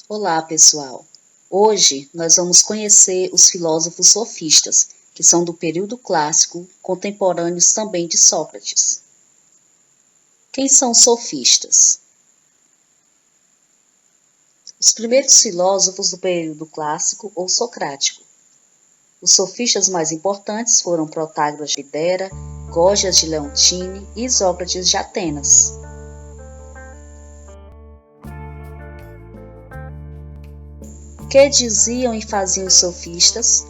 Olá, pessoal! Hoje nós vamos conhecer os filósofos sofistas, que são do período clássico, contemporâneos também de Sócrates. Quem são os sofistas? Os primeiros filósofos do período clássico ou socrático. Os sofistas mais importantes foram Protágoras de Hidera, Gorgias de Leontine e Isócrates de Atenas. O que diziam e faziam os sofistas?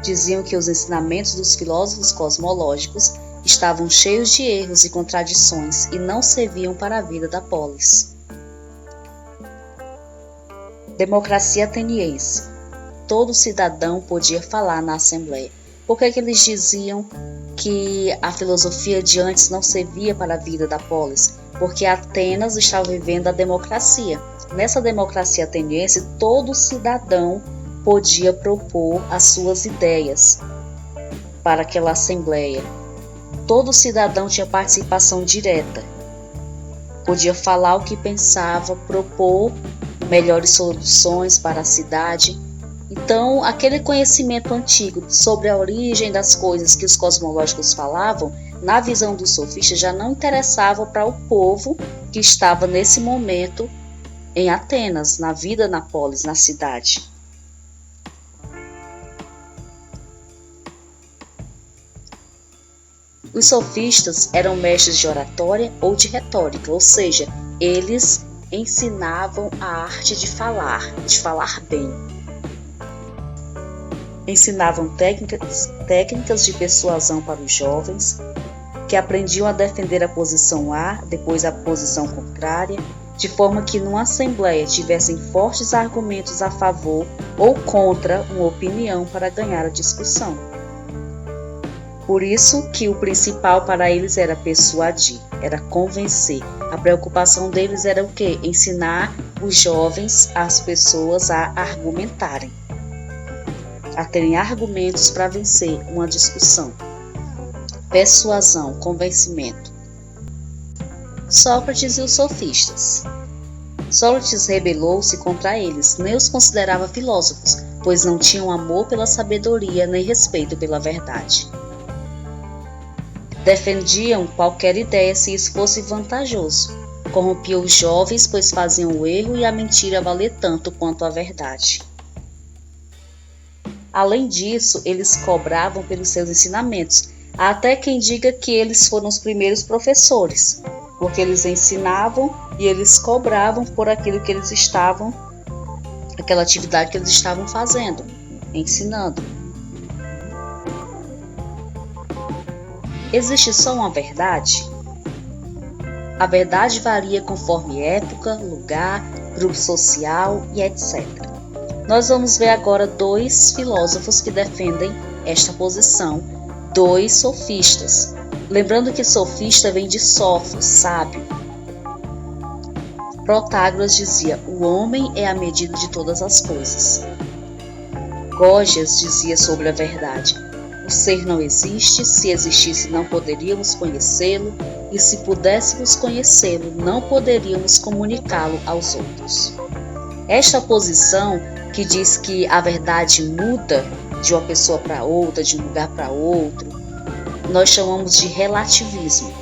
Diziam que os ensinamentos dos filósofos cosmológicos estavam cheios de erros e contradições e não serviam para a vida da polis. Democracia ateniense. Todo cidadão podia falar na Assembleia. Por que eles diziam que a filosofia de antes não servia para a vida da polis? Porque Atenas estava vivendo a democracia. Nessa democracia ateniense, todo cidadão podia propor as suas ideias para aquela assembleia. Todo cidadão tinha participação direta. Podia falar o que pensava, propor melhores soluções para a cidade. Então, aquele conhecimento antigo sobre a origem das coisas que os cosmológicos falavam, na visão dos sofistas, já não interessava para o povo que estava nesse momento em Atenas, na vida na polis, na cidade. Os sofistas eram mestres de oratória ou de retórica, ou seja, eles ensinavam a arte de falar bem. Ensinavam técnicas de persuasão para os jovens, que aprendiam a defender a posição A, depois a posição contrária, de forma que numa assembleia tivessem fortes argumentos a favor ou contra uma opinião para ganhar a discussão. Por isso que o principal para eles era persuadir, era convencer. A preocupação deles era o quê? Ensinar os jovens, as pessoas a argumentarem, a terem argumentos para vencer uma discussão. Persuasão, convencimento. Sócrates e os sofistas. Sócrates rebelou-se contra eles, nem os considerava filósofos, pois não tinham amor pela sabedoria nem respeito pela verdade. Defendiam qualquer ideia se isso fosse vantajoso. Corrompiam os jovens, pois faziam o erro e a mentira valer tanto quanto a verdade. Além disso, eles cobravam pelos seus ensinamentos. Há até quem diga que eles foram os primeiros professores, porque eles ensinavam e eles cobravam por aquilo que eles estavam, aquela atividade que eles estavam fazendo, ensinando. Existe só uma verdade? A verdade varia conforme época, lugar, grupo social e etc. Nós vamos ver agora dois filósofos que defendem esta posição, dois sofistas. Lembrando que sofista vem de sofos, sábio. Protágoras dizia: o homem é a medida de todas as coisas. Gorgias dizia sobre a verdade: o ser não existe, se existisse não poderíamos conhecê-lo, e se pudéssemos conhecê-lo, não poderíamos comunicá-lo aos outros. Esta posição, que diz que a verdade muda de uma pessoa para outra, de um lugar para outro, nós chamamos de relativismo.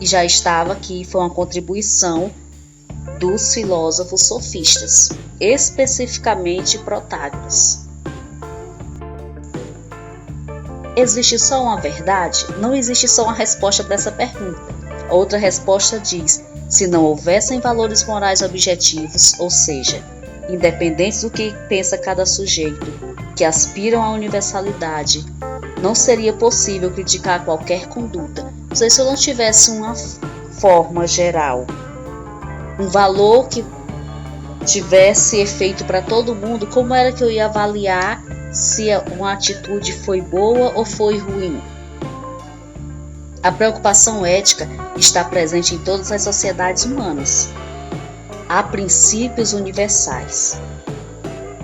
E já estava aqui, foi uma contribuição dos filósofos sofistas, especificamente Protágoras. Existe só uma verdade? Não existe só uma resposta para essa pergunta. Outra resposta diz: se não houvessem valores morais objetivos, ou seja, independentes do que pensa cada sujeito, que aspiram à universalidade, não seria possível criticar qualquer conduta. Ou seja, se eu não tivesse uma forma geral, um valor que tivesse efeito para todo mundo, como era que eu ia avaliar se uma atitude foi boa ou foi ruim? A preocupação ética está presente em todas as sociedades humanas. Há princípios universais.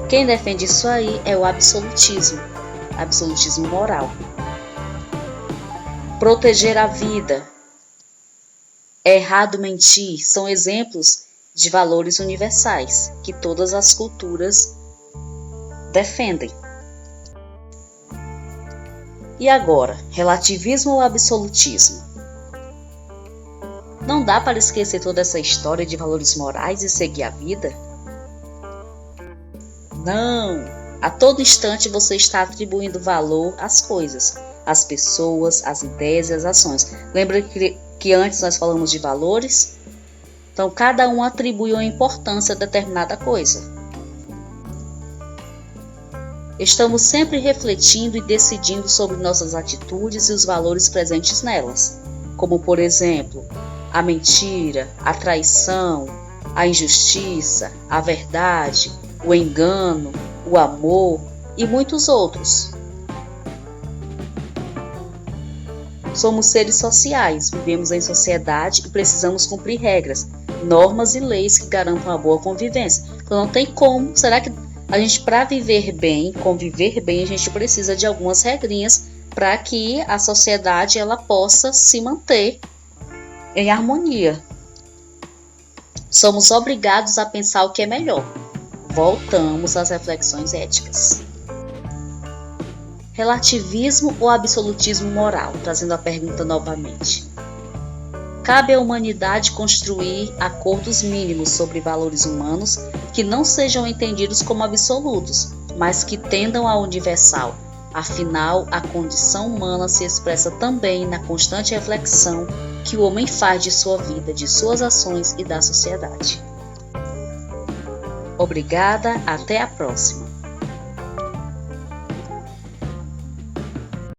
Quem defende isso aí é o absolutismo moral. Proteger a vida, é errado mentir, são exemplos de valores universais que todas as culturas defendem. E agora, relativismo ou absolutismo? Não dá para esquecer toda essa história de valores morais e seguir a vida? Não! A todo instante você está atribuindo valor às coisas, às pessoas, às ideias e às ações. Lembra que antes nós falamos de valores? Então, cada um atribui uma importância a determinada coisa. Estamos sempre refletindo e decidindo sobre nossas atitudes e os valores presentes nelas, como, por exemplo, a mentira, a traição, a injustiça, a verdade, o engano, o amor e muitos outros. Somos seres sociais, vivemos em sociedade e precisamos cumprir regras, normas e leis que garantam uma boa convivência. Então não tem como, será que a gente, para viver bem, conviver bem, a gente precisa de algumas regrinhas para que a sociedade ela possa se manter em harmonia. Somos obrigados a pensar o que é melhor. Voltamos às reflexões éticas. Relativismo ou absolutismo moral? Trazendo a pergunta novamente. Cabe à humanidade construir acordos mínimos sobre valores humanos que não sejam entendidos como absolutos, mas que tendam ao universal. Afinal, a condição humana se expressa também na constante reflexão que o homem faz de sua vida, de suas ações e da sociedade. Obrigada, até a próxima!